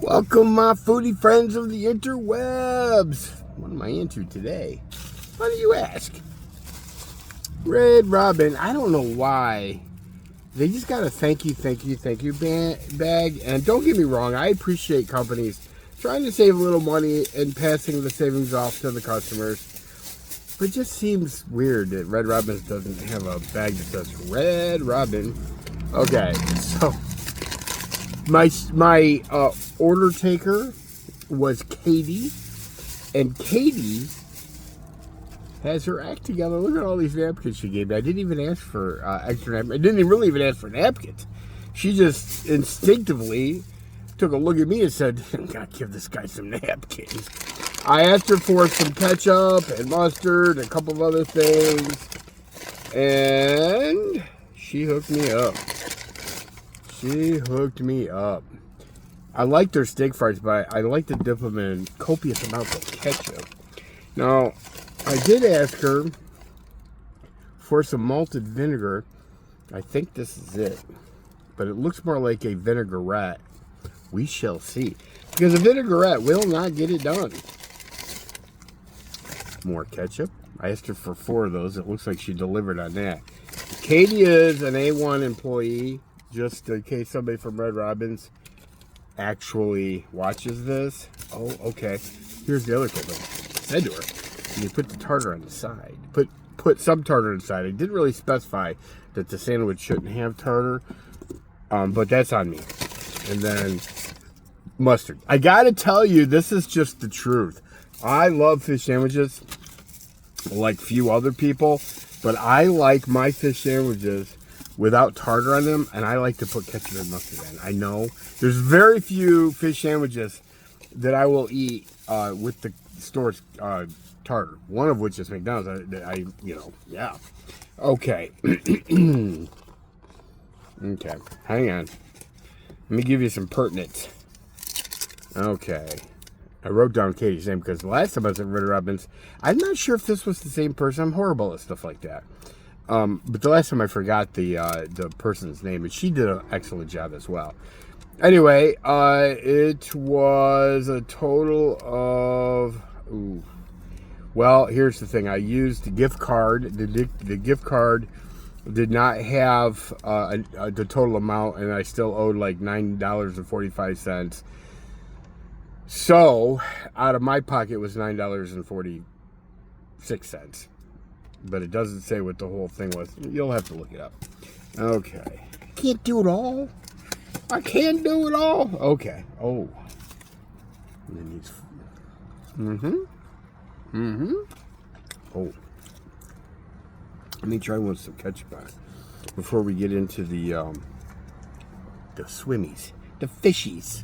Welcome, my foodie friends of the interwebs. What am I into today? Why do you ask? Red Robin. I don't know why. They just got a thank you bag. And don't get me wrong, I appreciate companies trying to save a little money and passing the savings off to the customers. But it just seems weird that Red Robin doesn't have a bag that says Red Robin. Okay, so my order taker was Katie, and Katie has her act together. Look at all these napkins she gave me. I didn't even ask for extra napkins. I didn't really even ask for napkins. She just instinctively took a look at me and said, "I gotta give this guy some napkins." I asked her for some ketchup and mustard and a couple of other things, and she hooked me up. I like their steak fries, but I like to dip them in copious amounts of ketchup. Now, I did ask her for some malted vinegar. I think this is it, but it looks more like a vinaigrette. We shall see. Because a vinaigrette will not get it done. More ketchup. I asked her for 4 of those. It looks like she delivered on that. Katie is an A1 employee, just in case somebody from Red Robin's actually watches this. Oh, okay. Here's the other cool thing. I said to her, you put the tartar on the side. Put some tartar on the side. I didn't really specify that the sandwich shouldn't have tartar, but that's on me. And then mustard. I gotta tell you, this is just the truth. I love fish sandwiches like few other people, but I like my fish sandwiches without tartar on them, and I like to put ketchup and mustard in. I know there's very few fish sandwiches that I will eat with the store's tartar. One of which is McDonald's. Yeah. Okay. Okay, hang on. Let me give you some pertinence. Okay. I wrote down Katie's name because the last time I was at Red Robin's, I'm not sure if this was the same person. I'm horrible at stuff like that. But the last time I forgot the person's name, and she did an excellent job as well. Anyway, it was a total of... Well, here's the thing. I used the gift card. The gift card did not have the total amount, and I still owed like $9.45. So, out of my pocket was $9.46. But it doesn't say what the whole thing was. You'll have to look it up. Okay. I can't do it all. Okay. Oh. And then these... Oh. Let me try one with some ketchup on it before we get into the swimmies. The fishies.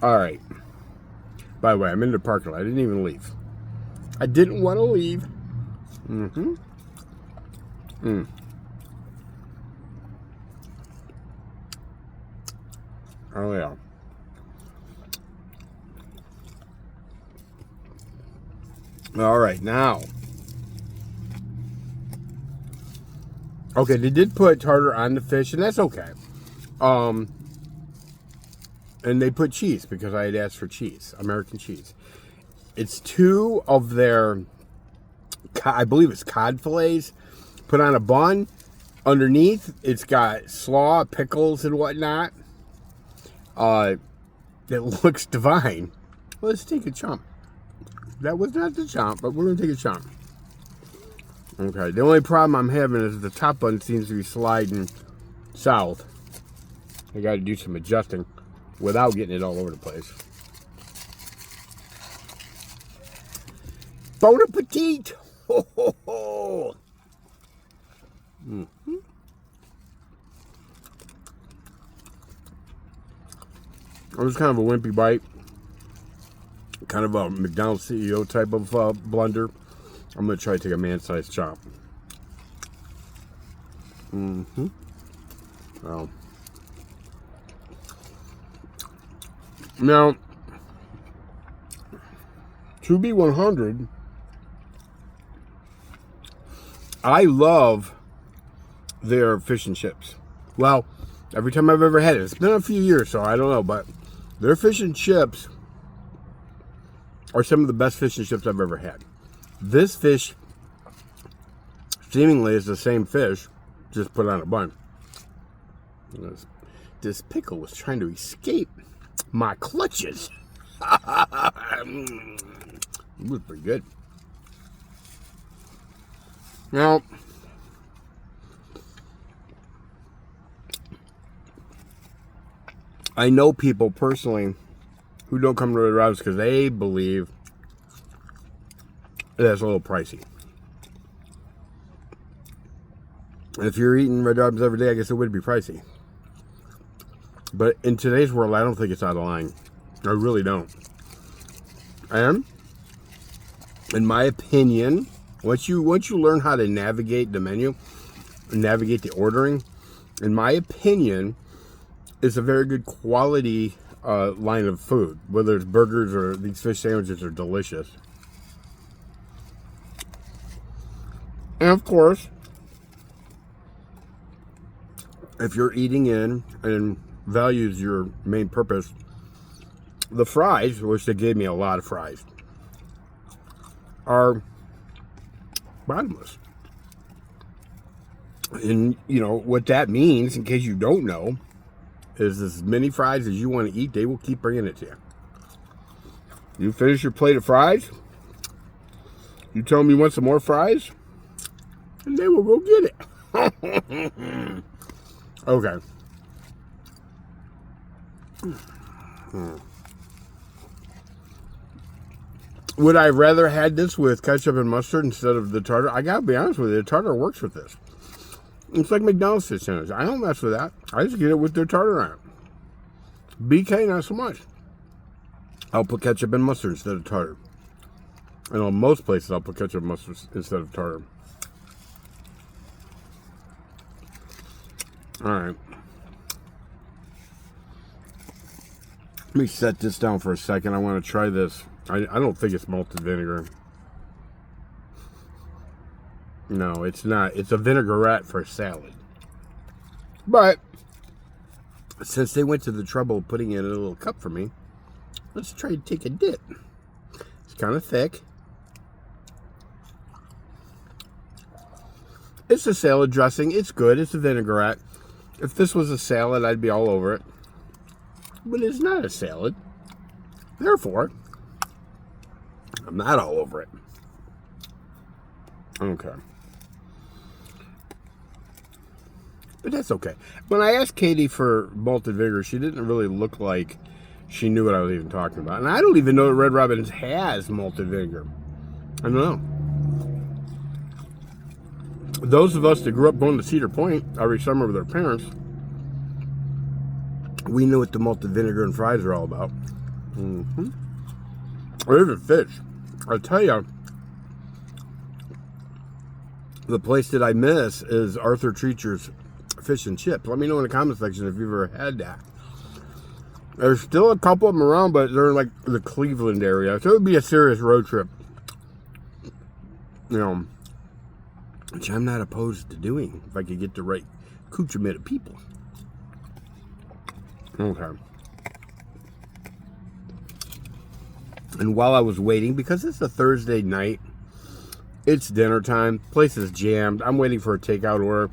Alright. By the way, I'm in the parking lot. I didn't even leave. I didn't want to leave. Oh, yeah. All right, now. Okay, they did put tartar on the fish, and that's okay. And they put cheese because I had asked for cheese, American cheese. It's 2 of their, I believe it's cod fillets, put on a bun. Underneath, it's got slaw, pickles, and whatnot. It looks divine. Well, let's take a chomp. That was not the chomp, but we're going to take a chomp. Okay, the only problem I'm having is the top bun seems to be sliding south. I got to do some adjusting without getting it all over the place. Bon appetit! Ho, ho, ho. It was kind of a wimpy bite. Kind of a McDonald's CEO type of blunder. I'm going to try to take a man-sized chop. Well. Now, to be 100, I love their fish and chips. Well, every time I've ever had it, it's been a few years, so I don't know, but Their fish and chips are some of the best fish and chips I've ever had. This fish seemingly is the same fish, just put on a bun. This pickle was trying to escape my clutches. It was pretty good. Now, I know people personally who don't come to Red Robin's because they believe that's a little pricey. And if you're eating Red Robin's every day, I guess it would be pricey. But in today's world, I don't think it's out of line. I really don't. And in my opinion, once you learn how to navigate the menu, navigate the ordering, in my opinion, it's a very good quality line of food. Whether it's burgers or these fish sandwiches are delicious. And of course, if you're eating in and values your main purpose, the fries, which they gave me a lot of fries, are bottomless. And you know what that means, in case you don't know, is as many fries as you want to eat, they will keep bringing it to you. You finish your plate of fries, you tell them you want some more fries, and they will go get it. Okay. Would I rather had this with ketchup and mustard instead of the tartar? I gotta be honest with you, the tartar works with this. It's like McDonald's fish sandwich. I don't mess with that. I just get it with their tartar on it. BK, not so much. I'll put ketchup and mustard instead of tartar. And on most places, I'll put ketchup and mustard instead of tartar. All right. Let me set this down for a second. I want to try this. I don't think it's malted vinegar. No, it's not. It's a vinaigrette for a salad. But since they went to the trouble of putting it in a little cup for me, let's try to take a dip. It's kind of thick. It's a salad dressing. It's good. It's a vinaigrette. If this was a salad, I'd be all over it. But it's not a salad. Therefore, I'm not all over it. Okay. But that's okay. When I asked Katie for malted vinegar, she didn't really look like she knew what I was even talking about. And I don't even know that Red Robin's has malted vinegar. I don't know. Those of us that grew up going to Cedar Point every summer with our parents, we knew what the malted vinegar and fries are all about. Mm-hmm. Or even fish. I'll tell you, the place that I miss is Arthur Treacher's Fish and Chips. Let me know in the comment section if you've ever had that. There's still a couple of them around, but they're in like the Cleveland area. So it would be a serious road trip. You know, which I'm not opposed to doing if I could get the right accoutrement of people. Okay. And while I was waiting, because it's a Thursday night, it's dinner time, place is jammed, I'm waiting for a takeout order.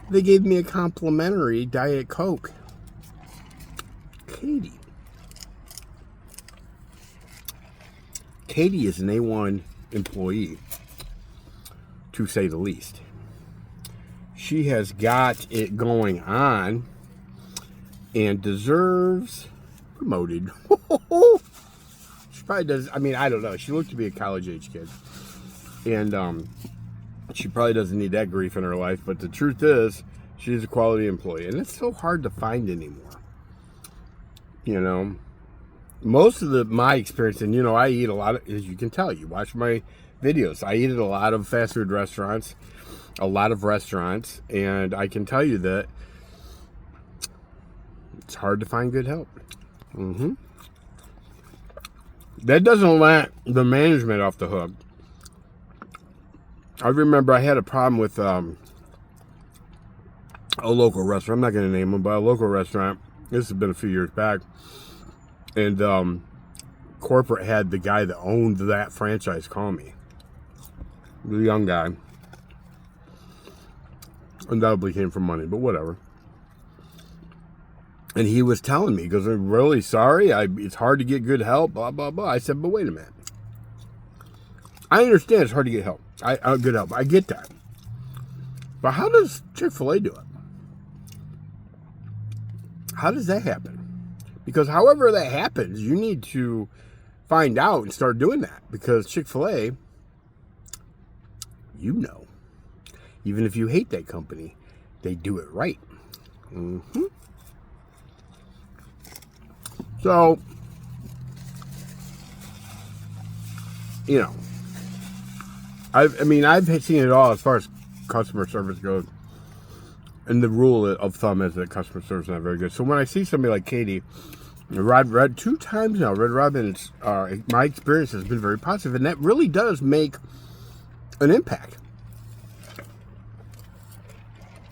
They gave me a complimentary Diet Coke. Katie is an A1 employee, to say the least. She has got it going on and deserves promoted. She probably does. I mean, I don't know. She looked to be a college-age kid. And she probably doesn't need that grief in her life. But the truth is, she's a quality employee. And it's so hard to find anymore. You know, most of my experience, and you know, I eat a lot of, as you can tell, you watch my videos, I eat at a lot of fast food restaurants, and I can tell you that it's hard to find good help. Mm-hmm. That doesn't let the management off the hook. I remember I had a problem with a local restaurant. I'm not going to name them, but a local restaurant. This has been a few years back. And corporate had the guy that owned that franchise call me. The young guy. Undoubtedly came from money, but whatever. And he was telling me, he goes, I'm really sorry. It's hard to get good help, blah, blah, blah. I said, but wait a minute. I understand it's hard to get help. Good help. I get that. But how does Chick-fil-A do it? How does that happen? Because however that happens, you need to find out and start doing that. Because Chick-fil-A, you know, even if you hate that company, they do it right. Mm-hmm. So, you know, I've seen it all as far as customer service goes. And the rule of thumb is that customer service is not very good. So when I see somebody like Katie, Red 2 times now, Red Robin's, my experience has been very positive, and that really does make an impact.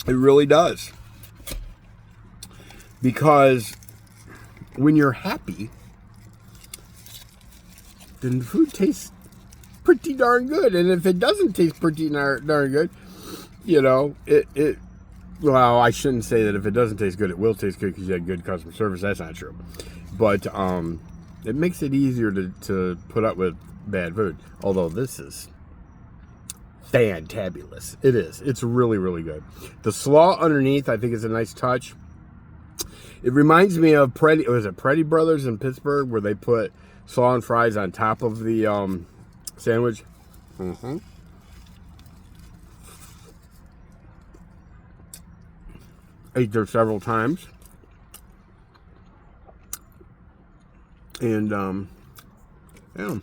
It really does. Because when you're happy, then the food tastes pretty darn good. And if it doesn't taste pretty darn good, you know, well, I shouldn't say that if it doesn't taste good, it will taste good because you had good customer service. That's not true. But it makes it easier to put up with bad food. Although this is fantabulous. It is. It's really, really good. The slaw underneath, I think, is a nice touch. It reminds me of Preddy Brothers in Pittsburgh, where they put slaw and fries on top of the sandwich. Mm-hmm. Ate there several times. And, yeah.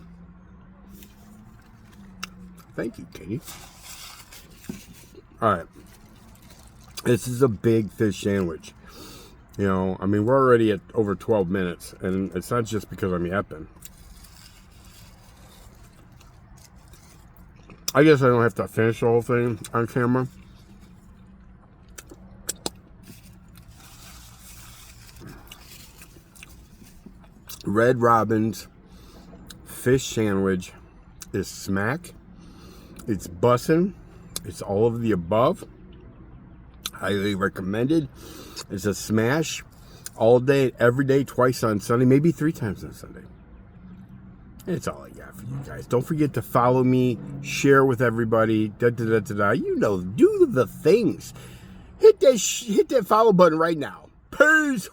Thank you, Katie. All right. This is a big fish sandwich. You know, I mean, we're already at over 12 minutes, and it's not just because I'm yapping. I guess I don't have to finish the whole thing on camera. Red Robin's fish sandwich is smack. It's bussin'. It's all of the above. Highly recommended. It's a smash all day, every day, twice on Sunday, maybe 3 times on Sunday. It's all I got for you guys. Don't forget to follow me, share with everybody. You know, do the things. Hit that follow button right now. Peace.